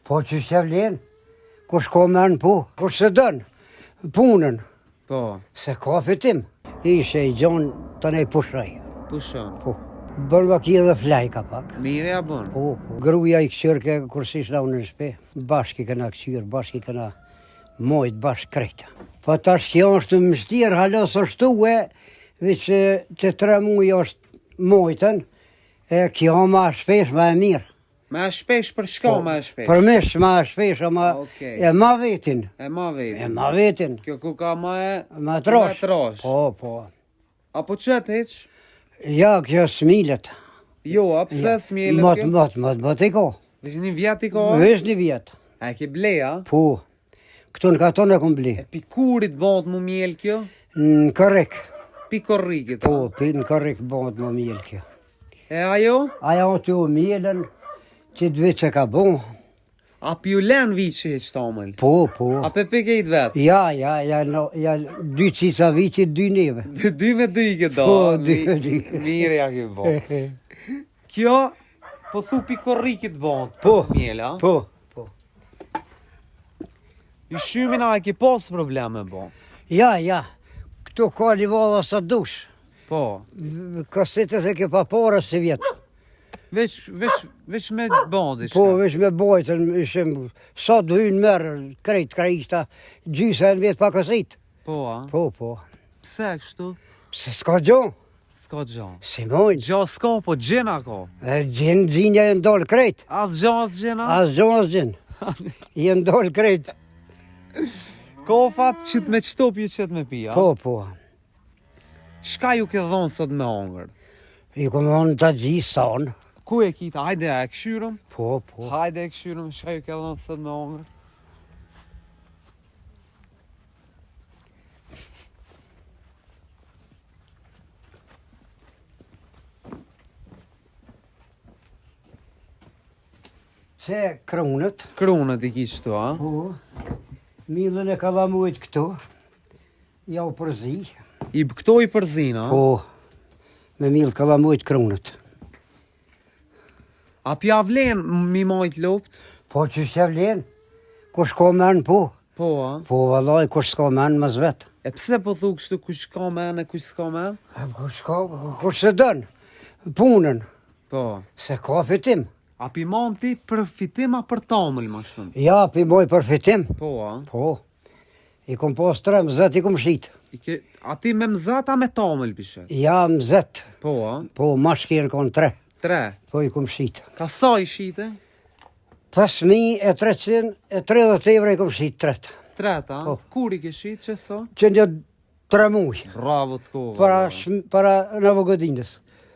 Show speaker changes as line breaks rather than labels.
Po që s'ja vlen, kush ka men po, kush se dën, punën,
Po,
se ka fitim. Ishe i gjon të nej pushaj.
pushon.
Po, bën vaki edhe flajka pak.
Mire ja bën.
Po, gruja i këqyrke kur si shna unë në shpe, bashki këna këqyr, bashki këna mojt bashkë krejta. Po tash kjo është mështirë, halos është tuë, veç që 3 muaj është mojtën, e kjo ma shpesh ma e mirë.
Ma shpesh për shka ma shpesh?
Për mesh ma shpesh, ama
Okej.
e ma vetin.
E ma
E
vetin.
ma vetin.
Kjo ku ka ma e...
Ma trosh.
trosh.
Po, po.
Apo qëtë heq?
Ja, kjo smilet.
Jo, a pse smjelet kjo?
Mot i ko.
Vesh një vjet i ka?
Vesh një vjet.
A e ke bleja?
Po. Këtu në katon e kom bli.
E pikurit bëhet mu mjel kjo?
Në korrik.
Pikorrikit,
Po, në korrik bëhet më mjel kjo.
E ajo?
Aja o të u mjelen, që 2 që ka bon.
A pi u len vici heq tamël?
Po, po.
A pe pekejt vet?
Ja, 2 cica vici, 2 neve.
2 me 2 i ke do.
Po, 2 me 2.
Mire ja ke bo. Kjo, po thu pikorrikit bëhet.
Po.
Mjel, a?
Po, po.
I shymin a e ke pas probleme bo.
Ja, këtu ka livalla sa dush.
Po.
Kasetës e ke pa parë si vjetë.
Veç me bandi shka.
Po, veç me bojtën, ishim, sa të hynë merë, krejta, gjysa e në vjetë pa kasit.
Po, a?
Po, po.
Pse kështu?
Se s'ka gjo,
S'ka gjo.
si mojnë.
Gjo s'ka, po gjena ka.
E gjinja e ndollë krejt.
As gjo, as gjena?
As gjo, as gjin. I e ndollë krejt.
Ka fat qët me qtop ju qët me pia.
Po, po.
Shka ju ke dhonë sot me hongër?
I kom onë të gjithë sanë.
Ku e kita? Hajde e këshyrëm?
Po, po.
Hajde e këshyrëm, shka ju ke dhonë sot me hongër?
Se krunët.
Krunët i ki qëtu, a?
Po. Milën e kalamujt këtu. Ja u përzi.
I këto i përzina?
Po. Me milë kalamujt krunët.
A pja vlen mi majt lopt?
Po që s'ja vlen, kush ka men po.
Po, a?
Po vallaj, kush s'ka men më zvet.
E pse po thu kështu kush ka men e kush s'ka men?
Kush se dën, punën,
Po.
se ka fitim.
A pi mam ti për fitim a për tamël ma shumë?
Ja, pi moj për fitim.
Po, a?
Po. I kom pas 3 mëzet i kom shit.
A ti me mzat a me tamël pishet?
Ja, mëzet.
Po, a?
Po, mashkirën kon 3.
3.
Po i kom shit.
Ka sa i shite?
5.330 euro i kom shit 3.
3, a?
Po.
Kur i ke shit që so?
Që një 3 muj.
Bravo të kova.
Para Novogodinës.